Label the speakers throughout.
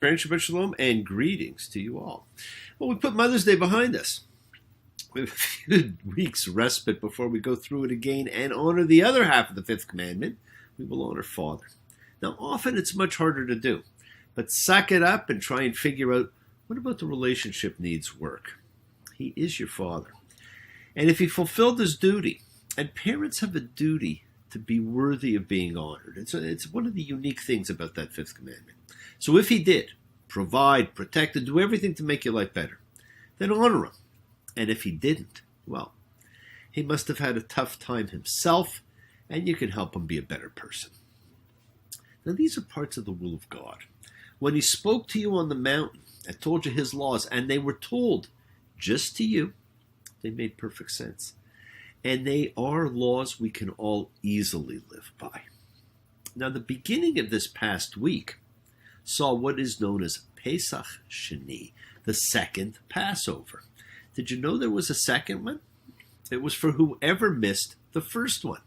Speaker 1: Shabbat Shalom and greetings to you all. Well, we put Mother's Day behind us. We have a few weeks respite before we go through it again and honor the other half of the fifth commandment. We will honor Father. Now, often it's much harder to do, but suck it up and try and figure out, what about the relationship needs work? He is your Father. And if he fulfilled his duty, and parents have a duty to be worthy of being honored. It's one of the unique things about that fifth commandment. So if he did, provide, protect, and do everything to make your life better, then honor him. And if he didn't, well, he must have had a tough time himself, and you can help him be a better person. Now, these are parts of the will of God. When he spoke to you on the mountain and told you his laws, and they were told just to you, they made perfect sense. And they are laws we can all easily live by. Now, the beginning of this past week saw what is known as Pesach Sheni, the second Passover. Did you know there was a second one? It was for whoever missed the first one.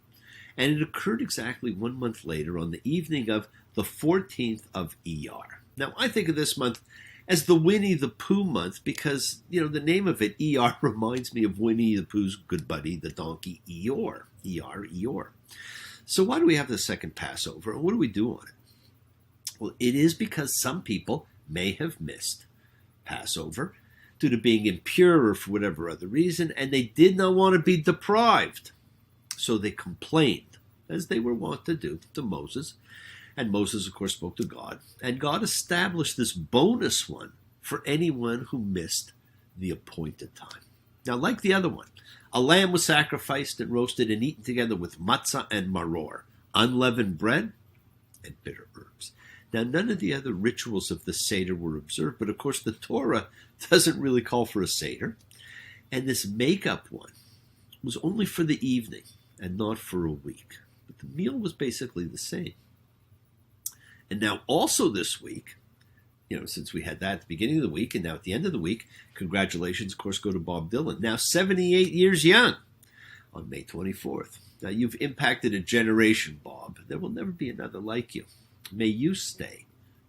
Speaker 1: And it occurred exactly 1 month later on the evening of the 14th of Iyar. Now, I think of this month as the Winnie the Pooh month because, the name of it, Iyar, reminds me of Winnie the Pooh's good buddy, the donkey Eeyore. Eeyore. So why do we have the second Passover, and what do we do on it? Well, it is because some people may have missed Passover due to being impure or for whatever other reason, and they did not want to be deprived. So they complained, as they were wont to do, to Moses. And Moses, of course, spoke to God. And God established this bonus one for anyone who missed the appointed time. Now, like the other one, a lamb was sacrificed and roasted and eaten together with matzah and maror, unleavened bread and bitter herbs. Now, none of the other rituals of the Seder were observed, but of course the Torah doesn't really call for a Seder. And this makeup one was only for the evening and not for a week. But the meal was basically the same. And now also this week, since we had that at the beginning of the week and now at the end of the week, congratulations, of course, go to Bob Dylan, now 78 years young on May 24th. Now, you've impacted a generation, Bob. There will never be another like you. May you stay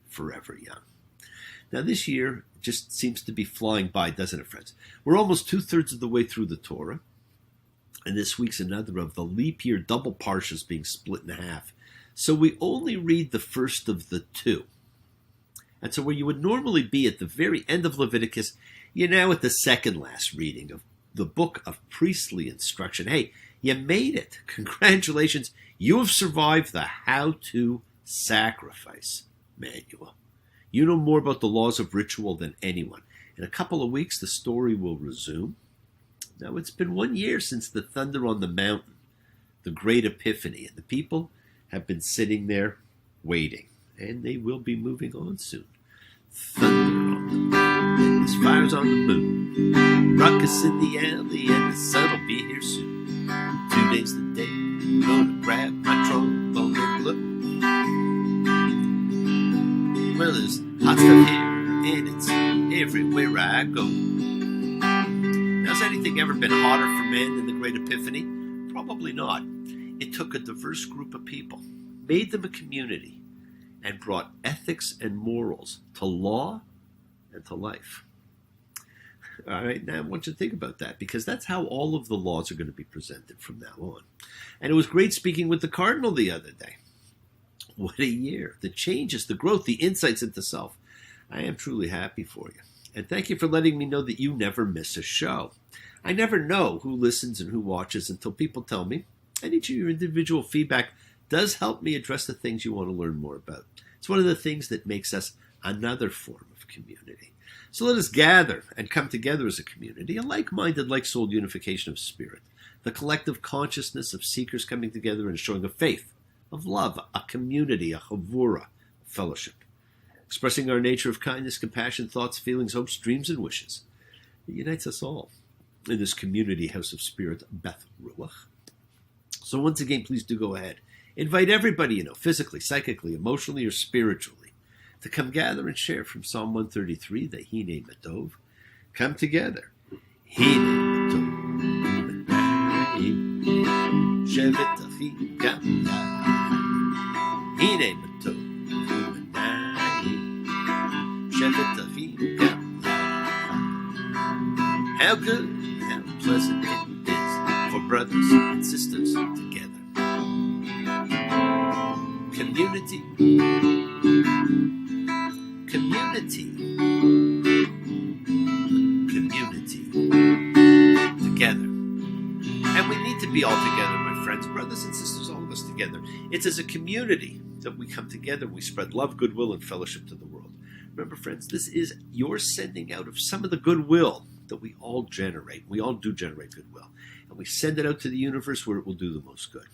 Speaker 1: forever young. Now, this year just seems to be flying by, doesn't it, friends? We're almost 2/3 of the way through the Torah, and this week's another of the leap year double parshas being split in half. So we only read the first of the two. And so where you would normally be at the very end of Leviticus, you're now at the second last reading of the book of priestly instruction. Hey, you made it. Congratulations. You have survived the how-to sacrifice manual. You know more about the laws of ritual than anyone. In a couple of weeks, the story will resume. Now, it's been 1 year since the thunder on the mountain, the great epiphany, and the people have been sitting there waiting, and they will be moving on soon. Thunder on the mountain, there's fires on the moon, ruckus in the alley, and the sun will be here soon. 2 days the day, I'm gonna grab my trombone and look. Well, there's hot stuff here, and it's everywhere I go. Now, has anything ever been hotter for men than the Great Epiphany? Probably not. It took a diverse group of people, made them a community, and brought ethics and morals to law and to life. All right, now I want you to think about that, because that's how all of the laws are going to be presented from now on. And it was great speaking with the Cardinal the other day. What a year. The changes, the growth, the insights into self. I am truly happy for you. And thank you for letting me know that you never miss a show. I never know who listens and who watches until people tell me. And each of your individual feedback does help me address the things you want to learn more about. It's one of the things that makes us another form of community. So let us gather and come together as a community, a like-minded, like-souled unification of spirit, the collective consciousness of seekers coming together and showing a faith, of love, a community, a chavura, a fellowship, expressing our nature of kindness, compassion, thoughts, feelings, hopes, dreams, and wishes. It unites us all in this community house of spirit, Beth Ruach. So once again, please do go ahead. Invite everybody you know, physically, psychically, emotionally, or spiritually, to come gather and share from Psalm 133, the Hine Matov. Come together. Hine Matov. Shevet Achim Gam Hine Matov. How good, how pleasant it is for brothers and sisters together. Community, community, community, together. And we need to be all together, my friends, brothers and sisters, all of us together. It's as a community that we come together, we spread love, goodwill, and fellowship to the world. Remember, friends, this is your sending out of some of the goodwill that we all generate. We all do generate goodwill. And we send it out to the universe where it will do the most good.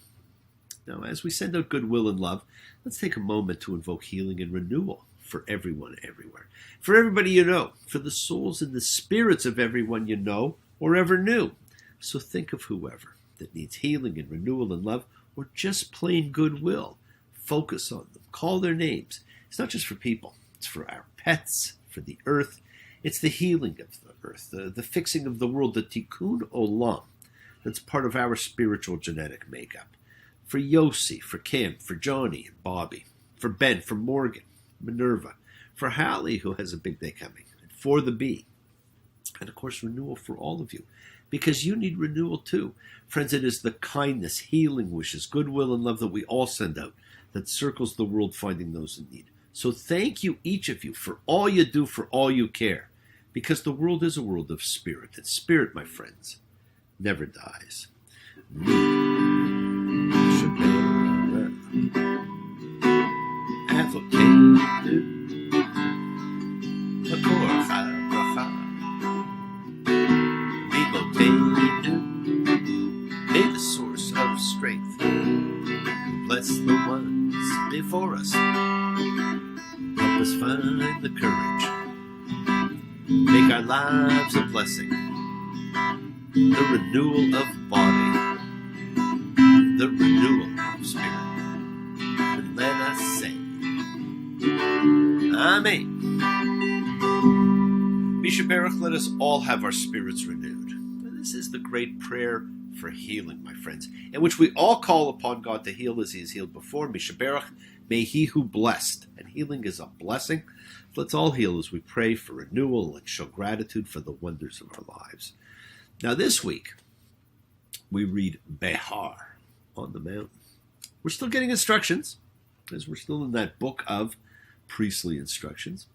Speaker 1: Now, as we send out goodwill and love, let's take a moment to invoke healing and renewal for everyone everywhere. For everybody you know, for the souls and the spirits of everyone you know or ever knew. So think of whoever that needs healing and renewal and love, or just plain goodwill. Focus on them. Call their names. It's not just for people. It's for our pets, for the earth. It's the healing of the earth, the fixing of the world, the tikkun olam. That's part of our spiritual genetic makeup. For Yossi, for Kim, for Johnny and Bobby, for Ben, for Morgan, Minerva, for Hallie, who has a big day coming, and for the bee. And of course, renewal for all of you, because you need renewal too. Friends, it is the kindness, healing wishes, goodwill, and love that we all send out that circles the world, finding those in need. So thank you, each of you, for all you do, for all you care, because the world is a world of spirit, and spirit, my friends, never dies. May the source of strength bless the ones before us. Help us find the courage. Make our lives a blessing. The renewal of body. The renewal of spirit. And let us say, Amen. Misha Baruch, let us all have our spirits renewed. And this is the great prayer for healing, my friends, in which we all call upon God to heal as He has healed before. Misha Baruch, may He who blessed, and healing is a blessing. Let's all heal as we pray for renewal and show gratitude for the wonders of our lives. Now this week, we read Behar on the mountain. We're still getting instructions, as we're still in that book of priestly instructions.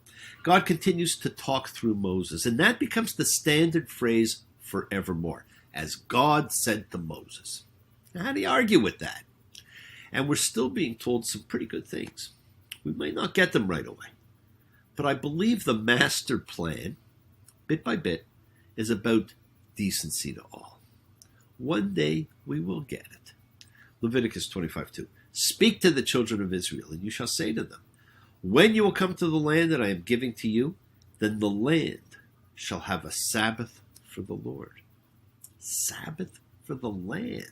Speaker 1: God continues to talk through Moses, and that becomes the standard phrase forevermore, as God said to Moses. Now, how do you argue with that? And we're still being told some pretty good things. We might not get them right away, but I believe the master plan, bit by bit, is about decency to all. One day we will get it. Leviticus 25:2. Speak to the children of Israel, and you shall say to them, when you will come to the land that I am giving to you, then the land shall have a Sabbath for the Lord. Sabbath for the land.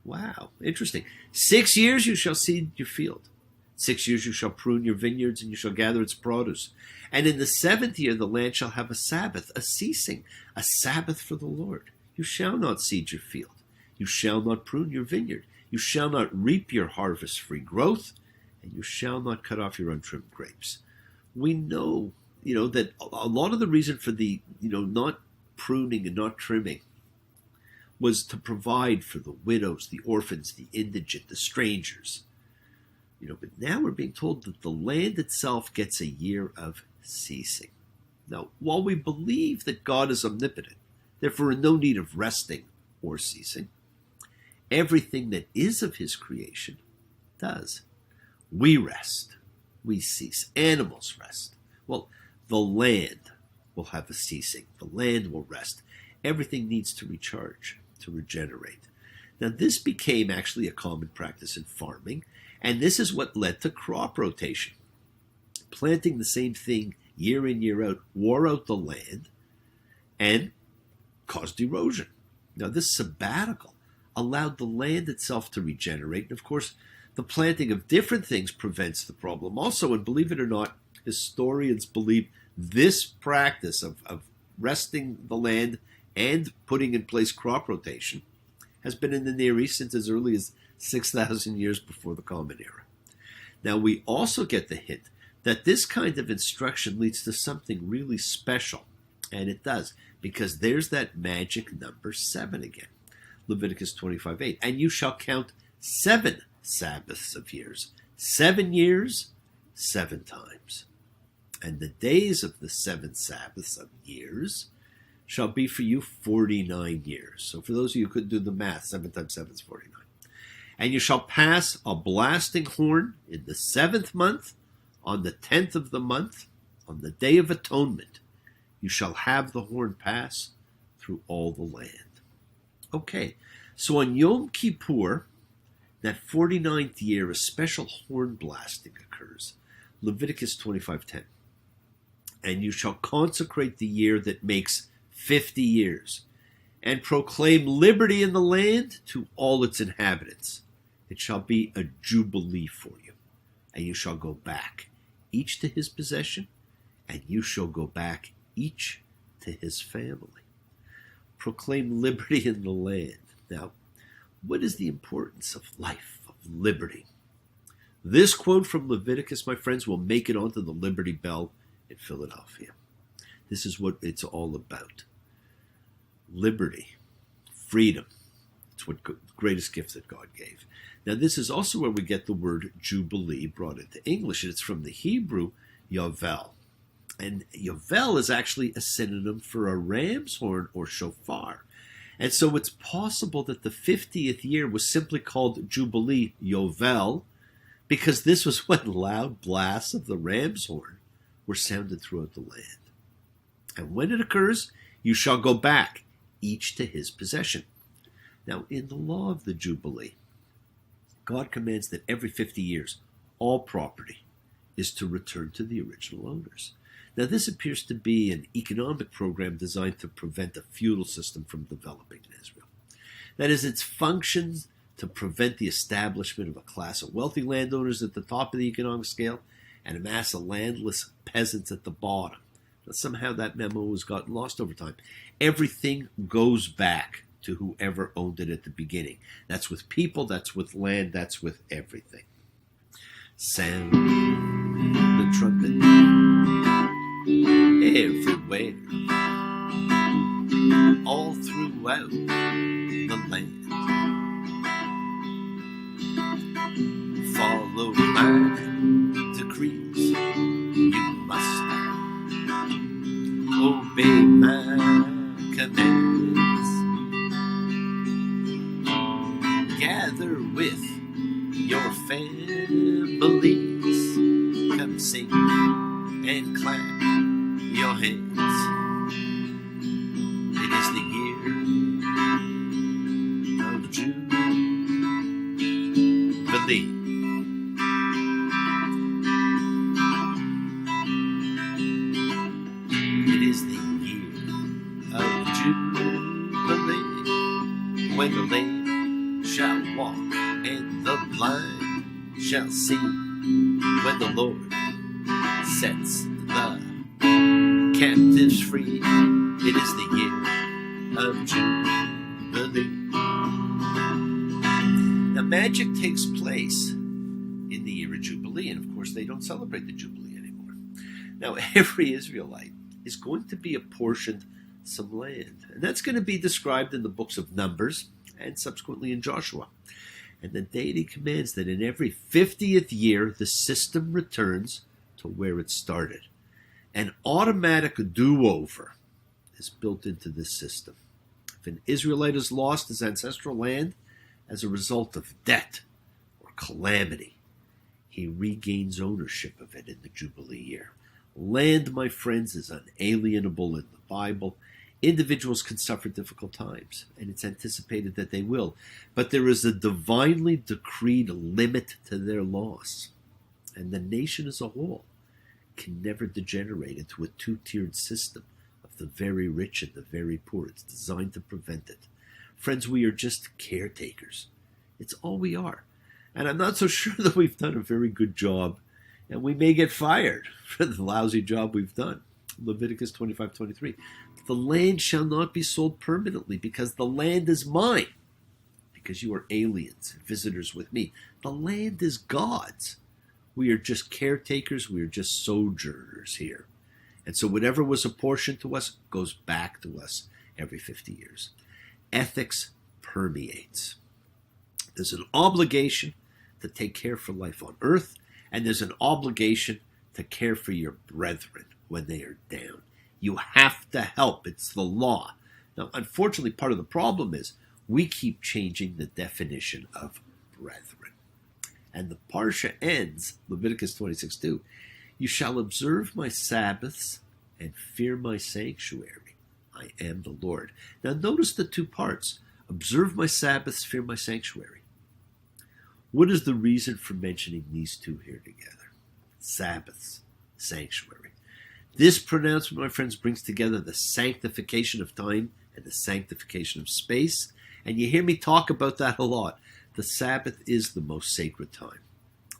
Speaker 1: Wow, interesting. 6 years you shall seed your field. 6 years you shall prune your vineyards, and you shall gather its produce. And in the 7th year the land shall have a Sabbath, a ceasing, a Sabbath for the Lord. You shall not seed your field. You shall not prune your vineyard. You shall not reap your harvest-free growth, and you shall not cut off your untrimmed grapes. We know, that a lot of the reason for the, not pruning and not trimming was to provide for the widows, the orphans, the indigent, the strangers. But now we're being told that the land itself gets a year of ceasing. Now, while we believe that God is omnipotent, therefore in no need of resting or ceasing, everything that is of His creation does. We rest. We cease. Animals rest. Well, the land will have a ceasing. The land will rest. Everything needs to recharge, to regenerate. Now, this became actually a common practice in farming, and this is what led to crop rotation. Planting the same thing year in, year out, wore out the land and caused erosion. Now, this sabbatical allowed the land itself to regenerate, and of course, the planting of different things prevents the problem also. And believe it or not, historians believe this practice of resting the land and putting in place crop rotation has been in the Near East since as early as 6,000 years before the Common Era. Now, we also get the hint that this kind of instruction leads to something really special. And it does, because there's that magic number 7 again. Leviticus 25:8. And you shall count 7 Sabbaths of years. 7 years, 7 times. And the days of the 7 Sabbaths of years shall be for you 49 years. So for those of you who couldn't do the math, 7 times 7 is 49. And you shall pass a blasting horn in the 7th month, on the 10th of the month, on the day of atonement. You shall have the horn pass through all the land. Okay, so on Yom Kippur, that 49th year, a special horn blasting occurs. Leviticus 25:10. And you shall consecrate the year that makes 50 years, and proclaim liberty in the land to all its inhabitants. It shall be a jubilee for you, and you shall go back, each to his possession, and you shall go back, each to his family. Proclaim liberty in the land. Now, what is the importance of life, of liberty? This quote from Leviticus, my friends, will make it onto the Liberty Bell in Philadelphia. This is what it's all about. Liberty, freedom. It's what the greatest gift that God gave. Now, this is also where we get the word jubilee brought into English. It's from the Hebrew yovel. And yovel is actually a synonym for a ram's horn or shofar. And so it's possible that the 50th year was simply called Jubilee Yovel because this was when loud blasts of the ram's horn were sounded throughout the land. And when it occurs, you shall go back, each to his possession. Now, in the law of the Jubilee, God commands that every 50 years, all property is to return to the original owners. Now, this appears to be an economic program designed to prevent a feudal system from developing in Israel. That is, its functions to prevent the establishment of a class of wealthy landowners at the top of the economic scale and a mass of landless peasants at the bottom. But somehow that memo has gotten lost over time. Everything goes back to whoever owned it at the beginning. That's with people, that's with land, that's with everything. Sound the trumpet everywhere, all throughout the land. Follow my decrees, you must obey my commands. Gather with your families, come sing and clap your hands. It is the year of Jubilee. It is the year of Jubilee, when the lame shall walk and the blind shall see, when the Lord sets the captives free. It is the year of Jubilee. Now, magic takes place in the year of Jubilee, and of course they don't celebrate the Jubilee anymore. Now, every Israelite is going to be apportioned some land, and that's going to be described in the books of Numbers and subsequently in Joshua. And the deity commands that in every 50th year the system returns to where it started. An automatic do-over is built into this system. If an Israelite has lost his ancestral land as a result of debt or calamity, he regains ownership of it in the Jubilee year. Land, my friends, is unalienable in the Bible. Individuals can suffer difficult times, and it's anticipated that they will. But there is a divinely decreed limit to their loss. And the nation as a whole can never degenerate into a two-tiered system of the very rich and the very poor. It's designed to prevent it. Friends, we are just caretakers. It's all we are. And I'm not so sure that we've done a very good job, and we may get fired for the lousy job we've done. Leviticus 25:23. The land shall not be sold permanently, because the land is mine, because you are aliens and visitors with me. The land is God's. We are just caretakers. We are just sojourners here. And so whatever was apportioned to us goes back to us every 50 years. Ethics permeates. There's an obligation to take care for life on earth, and there's an obligation to care for your brethren when they are down. You have to help. It's the law. Now, unfortunately, part of the problem is we keep changing the definition of brethren. And the Parsha ends, Leviticus 26:2, you shall observe my Sabbaths and fear my sanctuary. I am the Lord. Now notice the two parts. Observe my Sabbaths, fear my sanctuary. What is the reason for mentioning these two here together? Sabbaths, sanctuary. This pronouncement, my friends, brings together the sanctification of time and the sanctification of space. And you hear me talk about that a lot. The Sabbath is the most sacred time.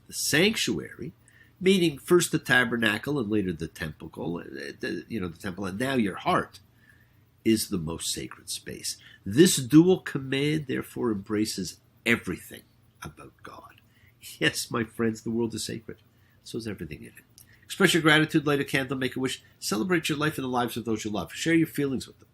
Speaker 1: The sanctuary, meaning first the tabernacle and later the temple, the temple, and now your heart, is the most sacred space. This dual command, therefore, embraces everything about God. Yes, my friends, the world is sacred. So is everything in it. Express your gratitude, light a candle, make a wish, celebrate your life and the lives of those you love. Share your feelings with them.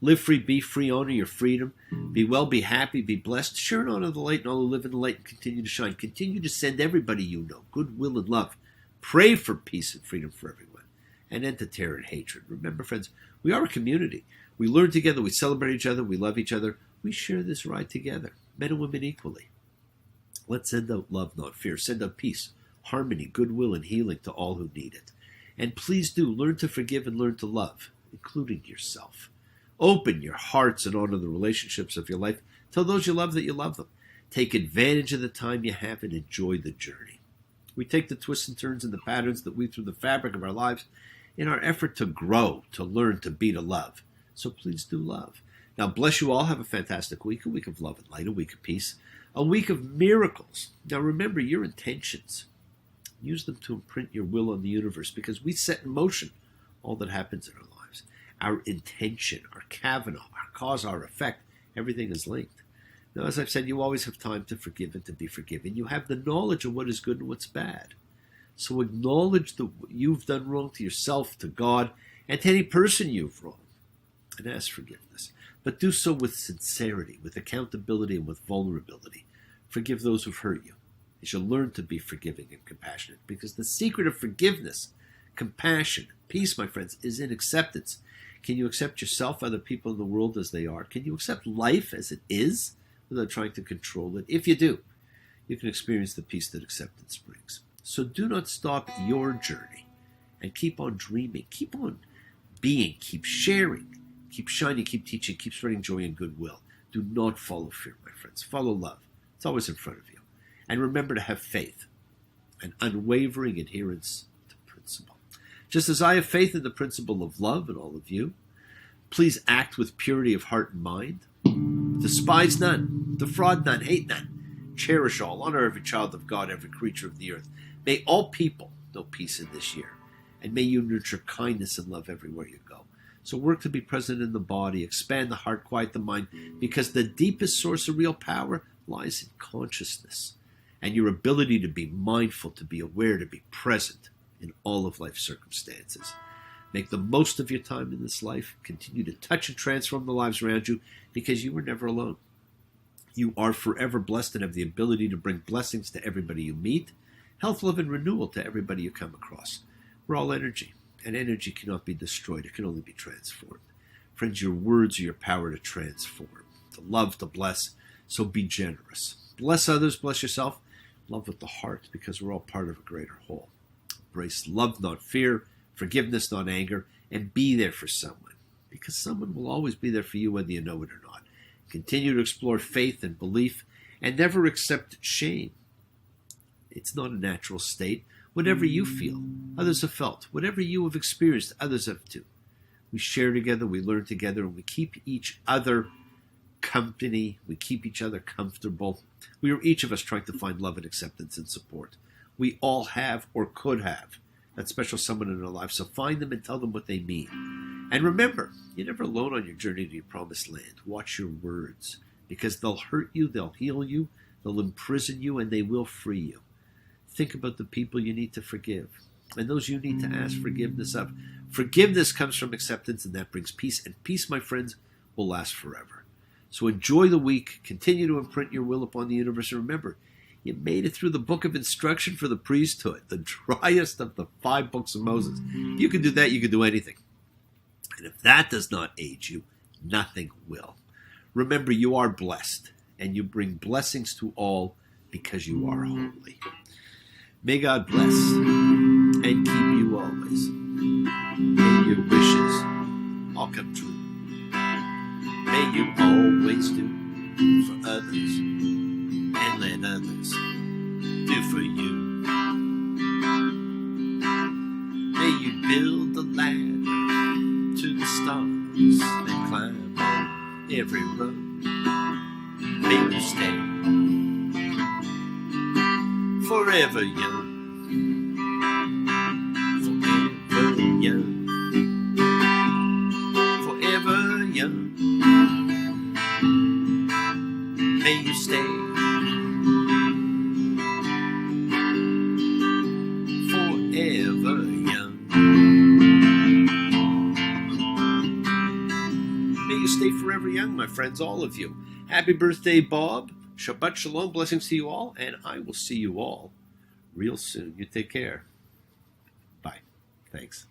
Speaker 1: Live free, be free, honor your freedom. Be well, be happy, be blessed. Share and honor the light, and all who live in the light and continue to shine. Continue to send everybody you know goodwill and love. Pray for peace and freedom for everyone. And end to terror and hatred. Remember, friends, we are a community. We learn together, we celebrate each other, we love each other. We share this ride together, men and women equally. Let's send out love, not fear. Send out peace, harmony, goodwill, and healing to all who need it. And please do learn to forgive and learn to love, including yourself. Open your hearts and honor the relationships of your life. Tell those you love that you love them. Take advantage of the time you have and enjoy the journey. We take the twists and turns and the patterns that weave through the fabric of our lives in our effort to grow, to learn, to be, to love. So please do love. Now, bless you all. Have a fantastic week, a week of love and light, a week of peace, a week of miracles. Now, remember your intentions. Use them to imprint your will on the universe, because we set in motion all that happens in our lives. Our intention, our Kavana, our cause, our effect, everything is linked. Now, as I've said, you always have time to forgive and to be forgiven. You have the knowledge of what is good and what's bad. So acknowledge what you've done wrong to yourself, to God, and to any person you've wronged, and ask forgiveness. But do so with sincerity, with accountability, and with vulnerability. Forgive those who've hurt you. You shall learn to be forgiving and compassionate, because the secret of forgiveness, compassion, peace, my friends, is in acceptance. Can you accept yourself, other people in the world as they are? Can you accept life as it is without trying to control it? If you do, you can experience the peace that acceptance brings. So do not stop your journey, and keep on dreaming. Keep on being. Keep sharing. Keep shining. Keep teaching. Keep spreading joy and goodwill. Do not follow fear, my friends. Follow love. It's always in front of you. And remember to have faith, an unwavering adherence to principle. Just as I have faith in the principle of love in all of you, please act with purity of heart and mind. Despise none, defraud none, hate none. Cherish all, honor every child of God, every creature of the earth. May all people know peace in this year, and may you nurture kindness and love everywhere you go. So work to be present in the body, expand the heart, quiet the mind, because the deepest source of real power lies in consciousness and your ability to be mindful, to be aware, to be present in all of life's circumstances. Make the most of your time in this life. Continue to touch and transform the lives around you, because you were never alone. You are forever blessed and have the ability to bring blessings to everybody you meet, health, love, and renewal to everybody you come across. We're all energy, and energy cannot be destroyed. It can only be transformed. Friends, your words are your power to transform, to love, to bless. So be generous. Bless others, bless yourself. Love with the heart, because we're all part of a greater whole. Embrace love, not fear, forgiveness, not anger, and be there for someone, because someone will always be there for you whether you know it or not. Continue to explore faith and belief, and never accept shame. It's not a natural state. Whatever you feel, others have felt. Whatever you have experienced, others have too. We share together, we learn together, and we keep each other company. We keep each other comfortable. We are each of us trying to find love and acceptance and support. We all have or could have that special someone in our life, so find them and tell them what they mean. And remember, you're never alone on your journey to your promised land. Watch your words, because they'll hurt you, they'll heal you, they'll imprison you, and they will free you. think about the people you need to forgive and those you need to ask forgiveness of. Forgiveness comes from acceptance, and that brings peace. And peace, my friends, will last forever. So enjoy the week. Continue to imprint your will upon the universe. And remember, you made it through the book of instruction for the priesthood, the driest of the 5 books of Moses. If you can do that, you can do anything. And if that does not aid you, nothing will. Remember, you are blessed, and you bring blessings to all because you are holy. May God bless and keep you always. May your wishes all come true. May you always do for others and let others do for you. May you build the ladder to the stars and climb on every road. May you stay forever young. Forever young. Forever young. May you stay forever young. May you stay forever young, my friends, all of you. Happy birthday, Bob. Shabbat Shalom. Blessings to you all, and I will see you all real soon. You take care. Bye. Thanks.